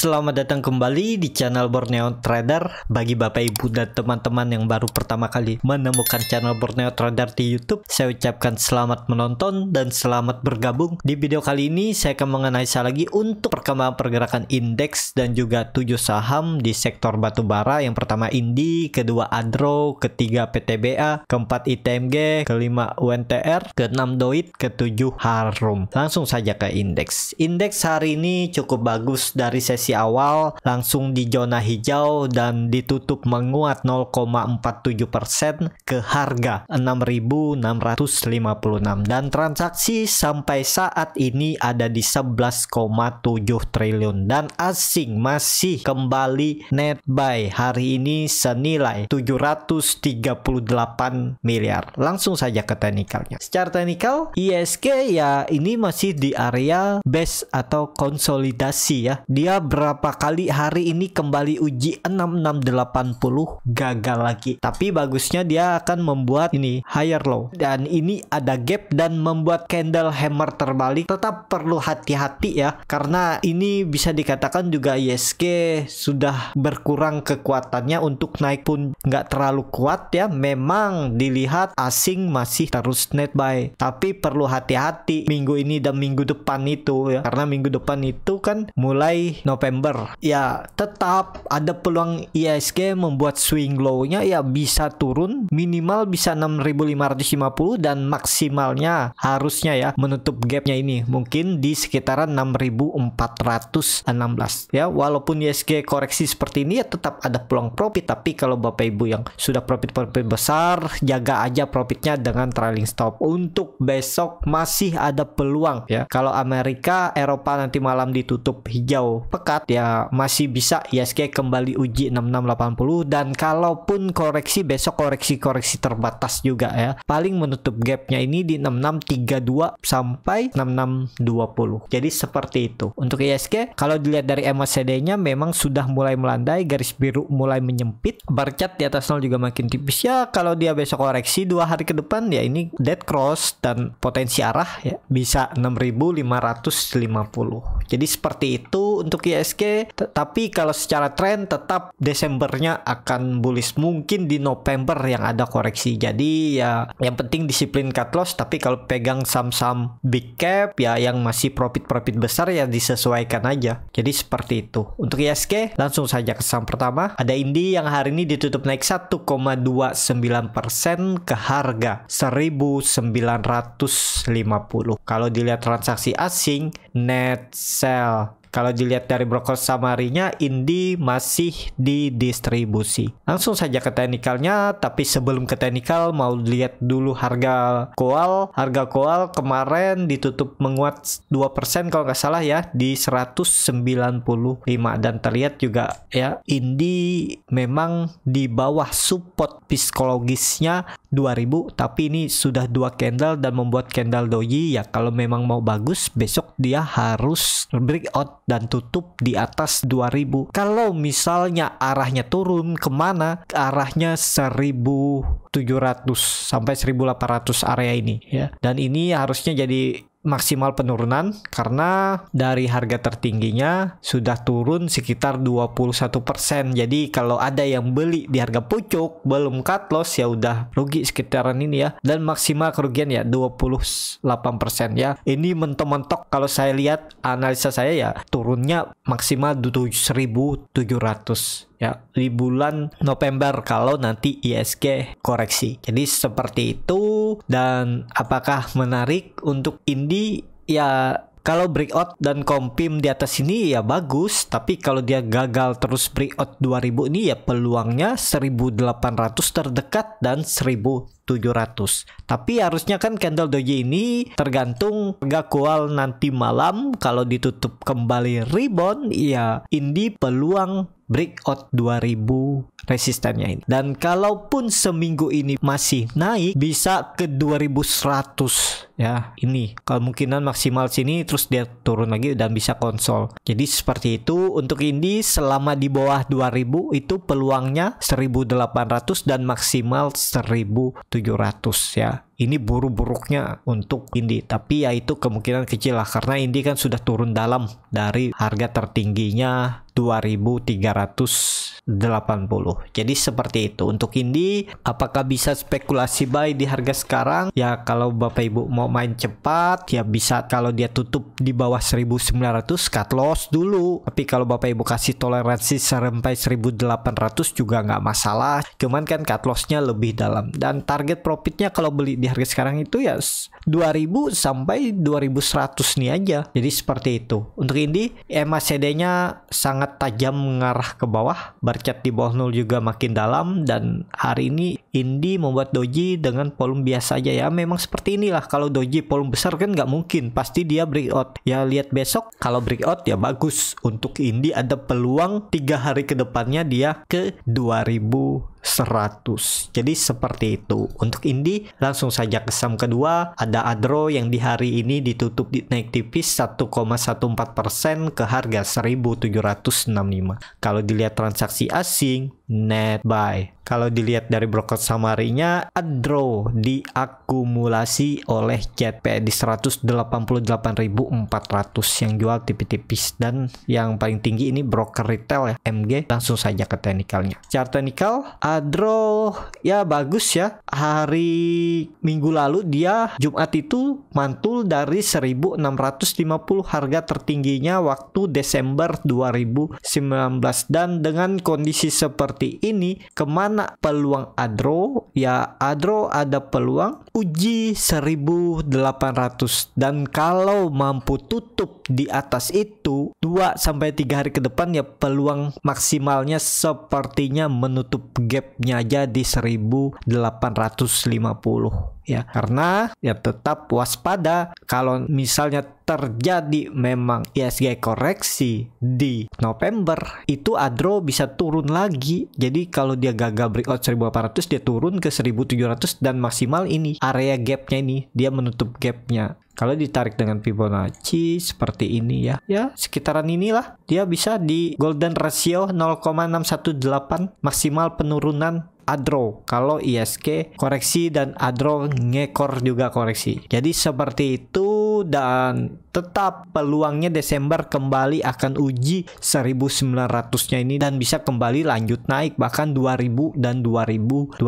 selamat datang kembali di channel Borneo Trader. Bagi Bapak Ibu dan teman-teman yang baru pertama kali menemukan channel Borneo Trader di YouTube, saya ucapkan selamat menonton dan selamat bergabung. Di video kali ini saya akan menganalisa lagi untuk perkembangan pergerakan indeks dan juga 7 saham di sektor batubara. Yang pertama Indi, kedua Adro, ketiga PTBA, keempat ITMG, kelima UNTR, keenam Doit, ketujuh Harum. Langsung saja ke indeks. Indeks hari ini cukup bagus. Dari sesi awal langsung di zona hijau dan ditutup menguat 0,47% ke harga 6.656 dan transaksi sampai saat ini ada di 11,7 triliun dan asing masih kembali net buy hari ini senilai 738 miliar. Langsung saja ke teknikalnya. Secara teknikal ISG ya ini masih di area base atau konsolidasi ya. Dia berapa kali hari ini kembali uji 6680 gagal lagi. Tapi bagusnya dia akan membuat ini higher low dan ini ada gap dan membuat candle hammer terbalik. Tetap perlu hati-hati ya karena ini bisa dikatakan juga ISG sudah berkurang kekuatannya, untuk naik pun nggak terlalu kuat ya. Memang dilihat asing masih terus net buy, tapi perlu hati-hati minggu ini dan minggu depan itu ya, karena minggu depan itu kan mulai November ya, tetap ada peluang ISG membuat swing low-nya ya, bisa turun minimal bisa 6.550 dan maksimalnya harusnya ya menutup gapnya ini mungkin di sekitaran 6.416 ya. Walaupun ISG koreksi seperti ini ya tetap ada peluang profit, tapi kalau Bapak Ibu yang sudah profit besar, jaga aja profitnya dengan trailing stop. Untuk besok masih ada peluang ya, kalau Amerika Eropa nanti malam ditutup hijau pekat ya, masih bisa ISG kembali uji 6680 dan kalaupun koreksi besok koreksi terbatas juga ya, paling menutup gapnya ini di 6632 sampai 6620. Jadi seperti itu untuk ISG. Kalau dilihat dari MACD nya memang sudah mulai melandai, garis biru mulai menyempit, bar chart di atas 0 juga makin tipis ya. Kalau dia besok koreksi 2 hari ke depan ya ini dead cross dan potensi arah ya bisa 6550. Jadi seperti itu untuk ISG. Tapi kalau secara tren tetap Desembernya akan bullish, mungkin di November yang ada koreksi. Jadi ya yang penting disiplin cut loss, tapi kalau pegang saham-saham big cap ya yang masih profit besar ya disesuaikan aja. Jadi seperti itu untuk ISG. Langsung saja ke saham pertama, ada Indi yang hari ini ditutup naik 1,29% ke harga 1.950. Kalau dilihat transaksi asing net sell, kalau dilihat dari broker summary-nya, Indi masih didistribusi. Langsung saja ke teknikalnya, tapi sebelum ke teknikal mau lihat dulu harga koal. Harga koal kemarin ditutup menguat 2% kalau nggak salah ya, di 195 dan terlihat juga ya Indi memang di bawah support psikologisnya 2000, tapi ini sudah 2 candle dan membuat candle doji ya. Kalau memang mau bagus besok dia harus breakout dan tutup di atas 2000. Kalau misalnya arahnya turun kemana? Arahnya 1700 sampai 1800 area ini ya. Dan ini harusnya jadi maksimal penurunan karena dari harga tertingginya sudah turun sekitar 21%. Jadi kalau ada yang beli di harga pucuk belum cut loss ya udah rugi sekitaran ini ya, dan maksimal kerugian ya 28% ya. Ini mentok-mentok kalau saya lihat analisa saya ya turunnya maksimal 7.700 ya di bulan November kalau nanti ISG koreksi. Jadi seperti itu. Dan apakah menarik untuk Indi ya? Kalau breakout dan kompim di atas ini ya bagus, tapi kalau dia gagal terus breakout 2000 ini ya peluangnya 1800 terdekat dan 1700. Tapi harusnya kan candle doji ini tergantung harga koal nanti malam. Kalau ditutup kembali rebound ya Indi peluang breakout 2000 resistennya ini. Dan kalaupun seminggu ini masih naik, bisa ke 2100 ya. Ini kemungkinan maksimal sini, terus dia turun lagi dan bisa konsol. Jadi seperti itu untuk Indi. Selama di bawah 2000 itu peluangnya 1800 dan maksimal 1700 ya. Ini buruk-buruknya untuk Indi, tapi ya itu kemungkinan kecil lah karena Indi kan sudah turun dalam dari harga tertingginya 2380. Jadi seperti itu untuk Indi. Apakah bisa spekulasi buy di harga sekarang? Ya kalau Bapak Ibu mau main cepat ya bisa, kalau dia tutup di bawah 1900 cut loss dulu. Tapi kalau Bapak Ibu kasih toleransi sampai 1800 juga nggak masalah. Cuman kan cut lossnya lebih dalam, dan target profitnya kalau beli di harga sekarang itu ya 2000 sampai 2100 nih aja. Jadi seperti itu untuk Indi. MACD-nya sangat tajam mengarah ke bawah, bercat di bawah 0 juga makin dalam, dan hari ini Indi membuat doji dengan volume biasa aja ya. Memang seperti inilah, kalau doji volume besar kan nggak mungkin, pasti dia breakout ya. Lihat besok, kalau breakout ya bagus untuk Indi, ada peluang 3 hari ke depannya dia ke 2100. Jadi seperti itu untuk Indi. Langsung saja ke saham kedua, ada Adro yang di hari ini ditutup naik tipis 1,14% ke harga 1765. Kalau dilihat transaksi asing, net buy. Kalau dilihat dari broker summary-nya, Adro diakumulasi oleh JP di 188.400 yang jual tipis-tipis, dan yang paling tinggi ini broker retail ya, MG. Langsung saja ke teknikalnya. Chart teknikal, Adro ya bagus ya. Hari Minggu lalu dia Jumat itu mantul dari 1650 harga tertingginya waktu Desember 2019, dan dengan kondisi seperti ini, kemana peluang Adro? Ya Adro ada peluang uji 1800, dan kalau mampu tutup di atas itu 2-3 hari ke depan ya peluang maksimalnya sepertinya menutup gapnya aja di 1850 ya. Karena ya tetap waspada, kalau misalnya terjadi memang ISG koreksi di November, itu Adro bisa turun lagi. Jadi kalau dia gagal breakout 1800, dia turun ke 1700, dan maksimal ini area gapnya ini dia menutup gapnya. Kalau ditarik dengan Fibonacci seperti ini ya, sekitaran inilah dia bisa di golden ratio 0,618 maksimal penurunan Adro kalau ISG koreksi dan Adro ngekor juga koreksi. Jadi seperti itu, dan tetap peluangnya Desember kembali akan uji 1900-nya ini, dan bisa kembali lanjut naik bahkan 2000 dan 2200.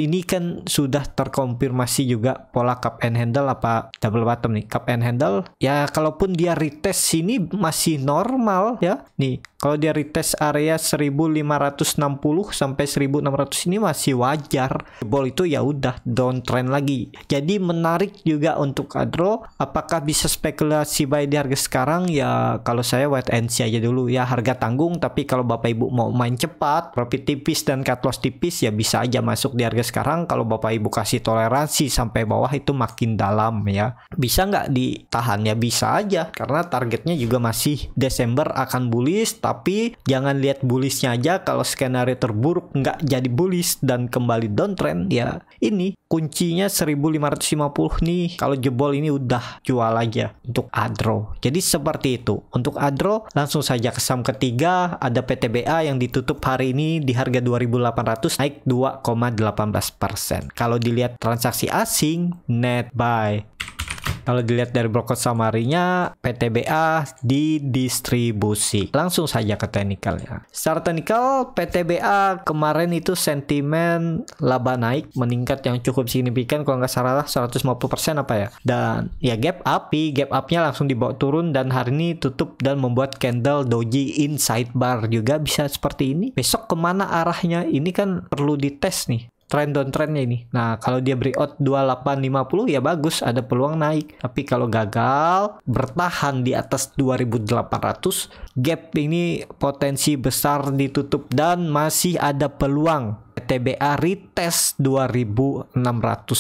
Ini kan sudah terkonfirmasi juga pola cup and handle apa double bottom nih. Cup and handle ya, kalaupun dia retest sini masih normal ya. Nih kalau dia retest area 1560 sampai 1600 ini masih wajar. Jebol itu ya udah downtrend lagi. Jadi menarik juga untuk Adro. Apakah bisa spekulasi buy di harga sekarang? Ya kalau saya wait and see aja dulu ya, harga tanggung. Tapi kalau Bapak Ibu mau main cepat, profit tipis dan cut loss tipis, ya bisa aja masuk di harga sekarang. Kalau Bapak Ibu kasih toleransi sampai bawah itu makin dalam ya. Bisa nggak ditahan? Ya bisa aja, karena targetnya juga masih Desember akan bullish. Tapi jangan lihat bullishnya aja, kalau skenario terburuk nggak jadi bullish dan kembali downtrend ya, ini kuncinya 1550 nih. Kalau jebol ini udah jual aja untuk Adro. Jadi seperti itu untuk Adro. Langsung saja ke saham ketiga, ada PTBA yang ditutup hari ini di harga 2800, naik 2,18%. Kalau dilihat transaksi asing, net buy. Kalau dilihat dari broker summary-nya, PTBA didistribusi. Langsung saja ke teknikalnya. Secara teknikal, PTBA kemarin itu sentimen laba naik meningkat yang cukup signifikan, kalau nggak salah 150% apa ya. Dan ya gap up-nya langsung dibawa turun, dan hari ini tutup dan membuat candle doji inside bar juga bisa seperti ini. Besok kemana arahnya? Ini kan perlu dites nih. Trend downtrendnya ini. Nah kalau dia breakout 2850 ya bagus, ada peluang naik. Tapi kalau gagal bertahan di atas 2800, gap ini potensi besar ditutup, dan masih ada peluang PTBA retest 2600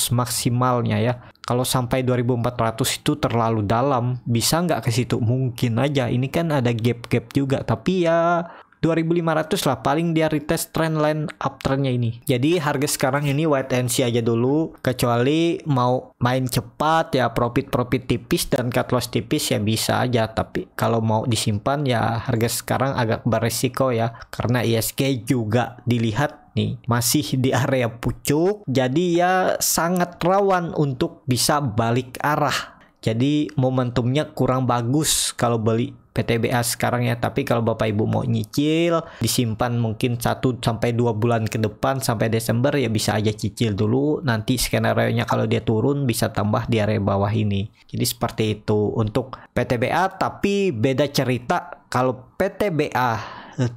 maksimalnya ya. Kalau sampai 2400 itu terlalu dalam, bisa nggak ke situ? Mungkin aja. Ini kan ada gap-gap juga, tapi ya 2.500 lah paling dia retest trendline uptrendnya ini. Jadi harga sekarang ini wait and see aja dulu, kecuali mau main cepat ya profit tipis dan cut loss tipis ya bisa aja, tapi kalau mau disimpan ya harga sekarang agak beresiko ya, karena ISG juga dilihat nih masih di area pucuk, jadi ya sangat rawan untuk bisa balik arah. Jadi momentumnya kurang bagus kalau beli PTBA sekarang ya. Tapi kalau Bapak Ibu mau nyicil, disimpan mungkin 1-2 bulan ke depan sampai Desember ya bisa aja cicil dulu. Nanti skenario-nya kalau dia turun bisa tambah di area bawah ini. Jadi seperti itu untuk PTBA, tapi beda cerita kalau PTBA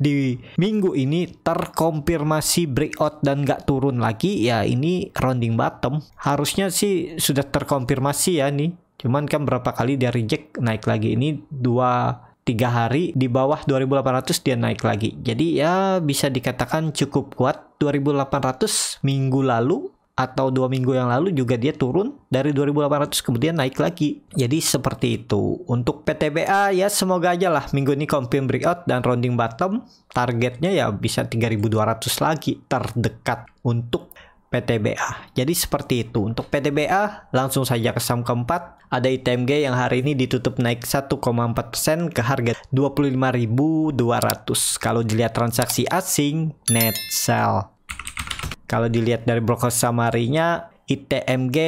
di minggu ini terkonfirmasi breakout dan nggak turun lagi ya, ini rounding bottom. Harusnya sih sudah terkonfirmasi ya nih. Cuman kan berapa kali dia reject naik lagi. Ini 2-3 hari di bawah 2.800 dia naik lagi. Jadi ya bisa dikatakan cukup kuat. 2.800 minggu lalu atau 2 minggu yang lalu juga dia turun dari 2.800 kemudian naik lagi. Jadi seperti itu. Untuk PTBA ya semoga aja lah minggu ini confirm breakout dan rounding bottom. Targetnya ya bisa 3.200 lagi terdekat untuk PTBA. Jadi seperti itu. Untuk PTBA langsung saja ke saham keempat. Ada ITMG yang hari ini ditutup naik 1,4% ke harga 25.200. Kalau dilihat transaksi asing net sell. Kalau dilihat dari broker summary-nya, ITMG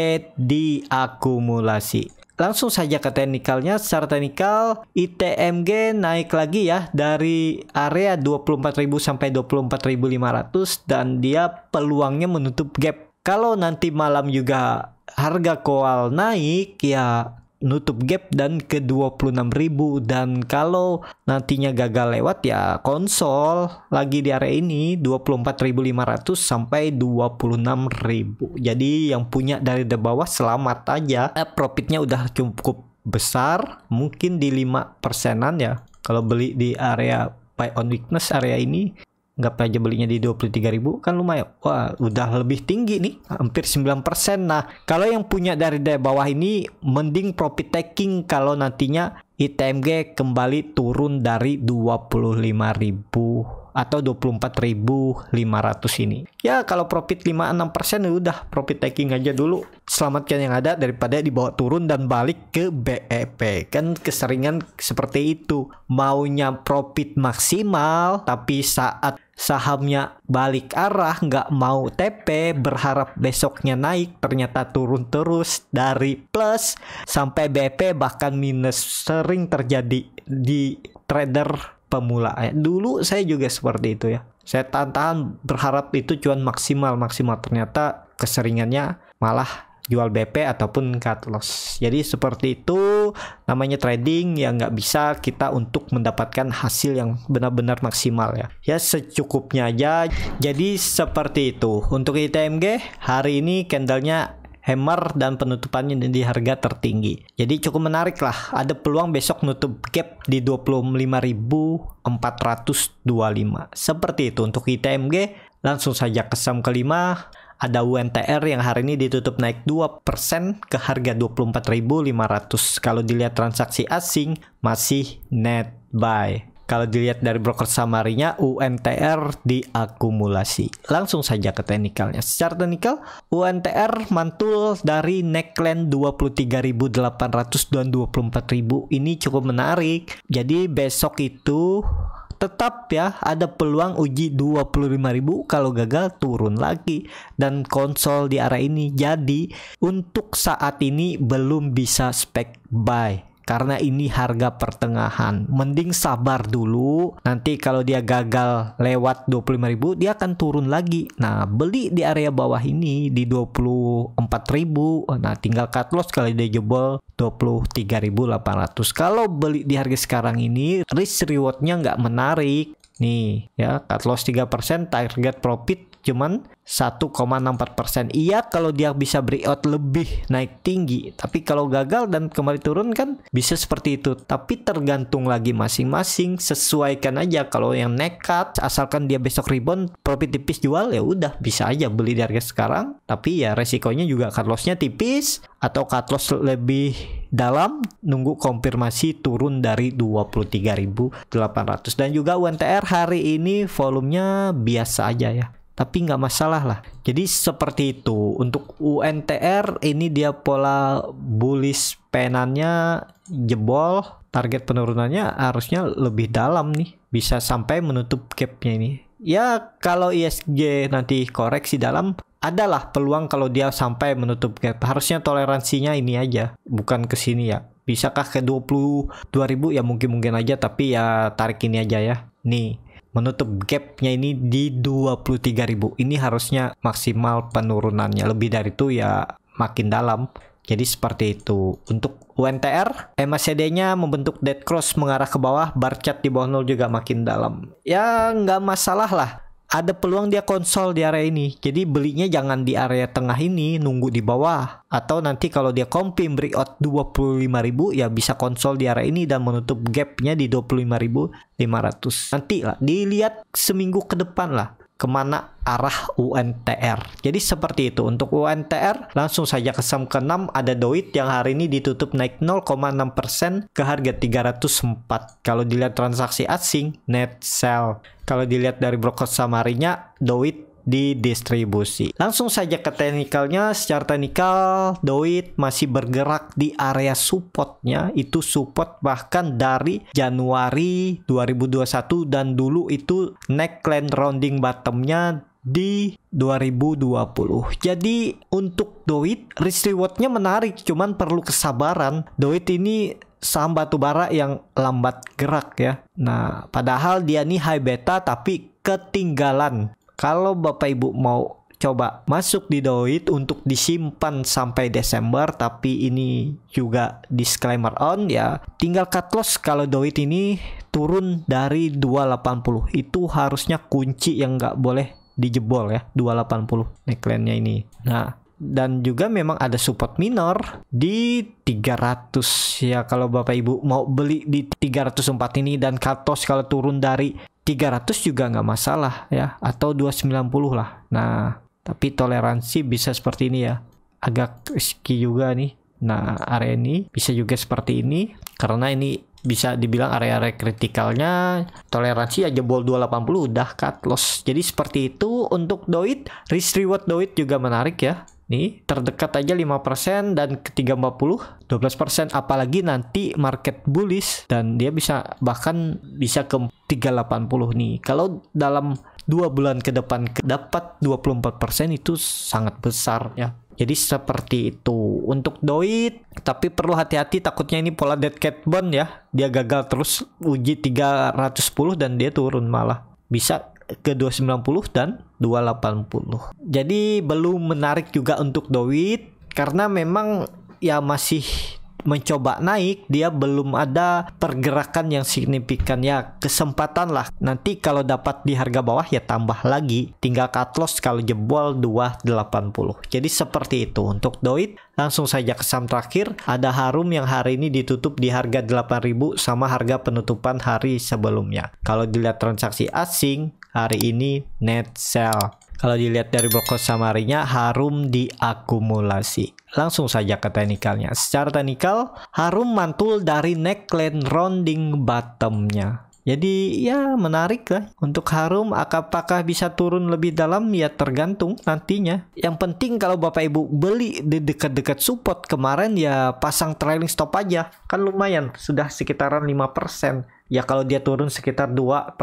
diakumulasi. Langsung saja ke teknikalnya. Secara teknikal ITMG naik lagi ya dari area 24.000 sampai 24.500 dan dia peluangnya menutup gap. Kalau nanti malam juga harga coal naik ya nutup gap dan ke 26.000, dan kalau nantinya gagal lewat ya konsol lagi di area ini 24.500 sampai 26.000. Jadi yang punya dari the bawah selamat aja. Profitnya udah cukup besar, mungkin di 5%-an ya. Kalau beli di area buy on weakness area ini, nggak aja belinya di 23.000 kan lumayan. Wah udah lebih tinggi nih, hampir 9%. Nah kalau yang punya dari bawah ini mending profit taking kalau nantinya ITMG kembali turun dari 25.000 atau 24.500 ini. Ya kalau profit 5-6% ya udah profit taking aja dulu. Selamatkan yang ada daripada dibawa turun dan balik ke BEP. Kan keseringan seperti itu. Maunya profit maksimal tapi saat sahamnya balik arah nggak mau TP, berharap besoknya naik, ternyata turun terus dari plus sampai BP bahkan minus. Sering terjadi di trader pemula. Dulu saya juga seperti itu ya. Saya tahan berharap itu cuan maksimal, ternyata keseringannya malah jual BP ataupun cut loss. Jadi seperti itu namanya trading yang nggak bisa kita untuk mendapatkan hasil yang benar-benar maksimal ya. Ya secukupnya aja. Jadi seperti itu. Untuk ITMG hari ini candlenya hammer dan penutupannya di harga tertinggi. Jadi cukup menarik lah. Ada peluang besok nutup gap di 25.425. Seperti itu untuk ITMG. Langsung saja ke saham kelima. Ada UNTR yang hari ini ditutup naik 2% ke harga 24.500. Kalau dilihat transaksi asing masih net buy. Kalau dilihat dari broker summary-nya UNTR diakumulasi. Langsung saja ke teknikalnya. Secara teknikal UNTR mantul dari neckline 23.800 dan 24.000. Ini cukup menarik. Jadi besok itu tetap ya ada peluang uji 25.000, kalau gagal turun lagi dan konsol di area ini. Jadi untuk saat ini belum bisa spek buy karena ini harga pertengahan. Mending sabar dulu. Nanti kalau dia gagal lewat 25.000 dia akan turun lagi. Nah beli di area bawah ini di 24.000. Nah tinggal cut loss kalau dia jebol 23.800. Kalau beli di harga sekarang ini risk rewardnya nggak menarik. Nih ya cut loss 3%, target profit cuman 1,64%. Iya kalau dia bisa breakout lebih naik tinggi, tapi kalau gagal dan kembali turun kan bisa seperti itu. Tapi tergantung lagi masing-masing, sesuaikan aja. Kalau yang nekat asalkan dia besok rebound profit tipis jual, ya udah bisa aja beli di harga sekarang, tapi ya resikonya juga cut loss-nya tipis atau cut loss lebih dalam, nunggu konfirmasi turun dari 23.800. Dan juga UNTR hari ini volumenya biasa aja ya, tapi nggak masalah lah. Jadi seperti itu untuk UNTR ini, dia pola bullish penannya jebol, target penurunannya harusnya lebih dalam nih, bisa sampai menutup gapnya ini. Ya kalau ISG nanti koreksi dalam, adalah peluang kalau dia sampai menutup gap. Harusnya toleransinya ini aja, bukan ke sini ya. Bisakah ke 22.000 ya, mungkin aja, tapi ya tarik ini aja ya. Nih menutup gapnya ini di 23.000, ini harusnya maksimal penurunannya. Lebih dari itu ya makin dalam. Jadi seperti itu. Untuk UNTR, MACD-nya membentuk dead cross mengarah ke bawah, bar chart di bawah 0 juga makin dalam. Ya nggak masalah lah. Ada peluang dia konsol di area ini. Jadi belinya jangan di area tengah ini, nunggu di bawah. Atau nanti kalau dia confirm breakout 25.000 ya bisa konsol di area ini dan menutup gapnya di 25.500. Nanti lah dilihat seminggu ke depan lah kemana arah UNTR. Jadi seperti itu. Untuk UNTR langsung saja ke saham ke-6 ada DOIT yang hari ini ditutup naik 0,6% ke harga 304. Kalau dilihat transaksi asing net sell. Kalau dilihat dari broker samarinya, DOIT di distribusi. Langsung saja ke teknikalnya. Secara teknikal DOIT masih bergerak di area supportnya. Itu support bahkan dari Januari 2021 dan dulu itu neckline rounding bottomnya di 2020. Jadi untuk DOIT risk rewardnya menarik, cuman perlu kesabaran. DOIT ini saham batubara yang lambat gerak ya. Nah, padahal dia nih high beta tapi ketinggalan. Kalau Bapak Ibu mau coba masuk di DOIT untuk disimpan sampai Desember, tapi ini juga disclaimer on ya, tinggal cut loss kalau DOIT ini turun dari 280. Itu harusnya kunci yang nggak boleh dijebol ya, 280 neckline-nya ini. Nah, dan juga memang ada support minor di 300 ya. Kalau Bapak Ibu mau beli di 304 ini dan cut loss kalau turun dari 300 juga nggak masalah ya, atau 290 lah. Nah, tapi toleransi bisa seperti ini ya, agak risky juga nih. Nah, area ini bisa juga seperti ini karena ini bisa dibilang area-area kritikalnya. Toleransi ya jebol 280 udah cut loss. Jadi seperti itu untuk DOIT. Risk reward DOIT juga menarik ya. Nih terdekat aja 5% dan ke 340 12%, apalagi nanti market bullish dan dia bisa bahkan bisa ke 380 nih. Kalau dalam 2 bulan ke depan dapat 24% itu sangat besar ya. Jadi seperti itu untuk DOIT, tapi perlu hati-hati takutnya ini pola dead cat bond ya. Dia gagal terus uji 310 dan dia turun malah. Bisa ke 290 dan 280. Jadi belum menarik juga untuk DOIT karena memang ya masih mencoba naik, dia belum ada pergerakan yang signifikan ya. Kesempatan lah nanti kalau dapat di harga bawah ya tambah lagi, tinggal cut loss kalau jebol 280. Jadi seperti itu untuk DOIT. Langsung saja ke saham terakhir, ada Harum yang hari ini ditutup di harga 8.000 sama harga penutupan hari sebelumnya. Kalau dilihat transaksi asing hari ini net sell. Kalau dilihat dari broker samarinya, Harum diakumulasi. Langsung saja ke teknikalnya. Secara teknikal, Harum mantul dari neckline rounding bottomnya. Jadi ya menarik lah untuk Harum. Apakah bisa turun lebih dalam ya tergantung nantinya. Yang penting kalau Bapak Ibu beli di dekat-dekat support kemarin ya pasang trailing stop aja. Kan lumayan sudah sekitaran 5%. Ya kalau dia turun sekitar 2%,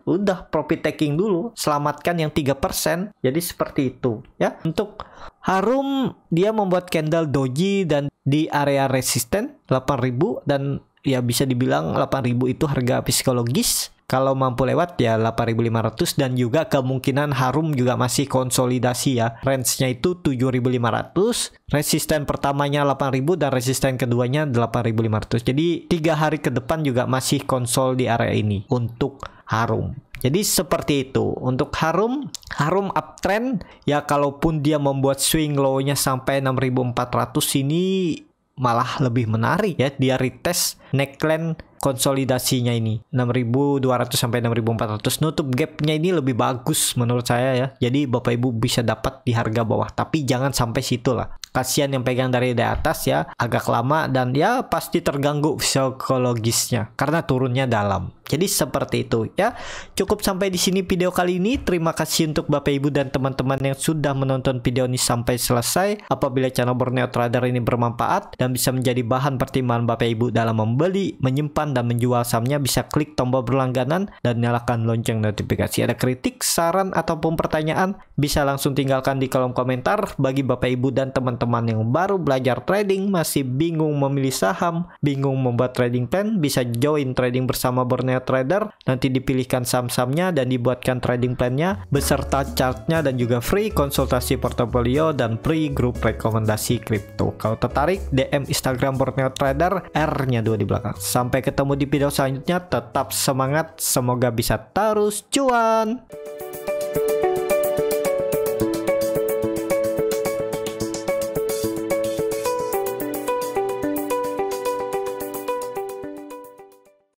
udah profit taking dulu. Selamatkan yang 3%. Jadi seperti itu ya. Untuk Harum dia membuat candle doji dan di area resisten 8.000 dan ya bisa dibilang 8.000 itu harga psikologis. Kalau mampu lewat ya 8.500 dan juga kemungkinan Harum juga masih konsolidasi ya. Range-nya itu 7.500, resisten pertamanya 8.000 dan resisten keduanya 8.500. Jadi 3 hari ke depan juga masih konsol di area ini untuk Harum. Jadi seperti itu. Untuk Harum uptrend ya, kalaupun dia membuat swing low-nya sampai 6.400 ini malah lebih menarik ya. Dia retest neckline konsolidasinya ini 6.200 sampai 6.400, nutup gapnya ini lebih bagus menurut saya ya. Jadi Bapak Ibu bisa dapat di harga bawah, tapi jangan sampai situ lah. Kasihan yang pegang dari atas ya, agak lama dan ya pasti terganggu psikologisnya karena turunnya dalam. Jadi seperti itu ya. Cukup sampai di sini video kali ini. Terima kasih untuk Bapak Ibu dan teman-teman yang sudah menonton video ini sampai selesai. Apabila channel Borneo Trader ini bermanfaat dan bisa menjadi bahan pertimbangan Bapak Ibu dalam membeli, menyimpan dan menjual sahamnya, bisa klik tombol berlangganan dan nyalakan lonceng notifikasi. Ada kritik, saran ataupun pertanyaan, bisa langsung tinggalkan di kolom komentar. Bagi Bapak Ibu dan teman-teman yang baru belajar trading, masih bingung memilih saham, bingung membuat trading plan, bisa join trading bersama Borneo Trader. Nanti dipilihkan saham-sahamnya dan dibuatkan trading plannya beserta chartnya, dan juga free konsultasi portofolio dan free grup rekomendasi kripto. Kalau tertarik, DM Instagram Borneo Trader, R-nya 2 di belakang. Sampai ketemu di video selanjutnya, tetap semangat, semoga bisa terus cuan.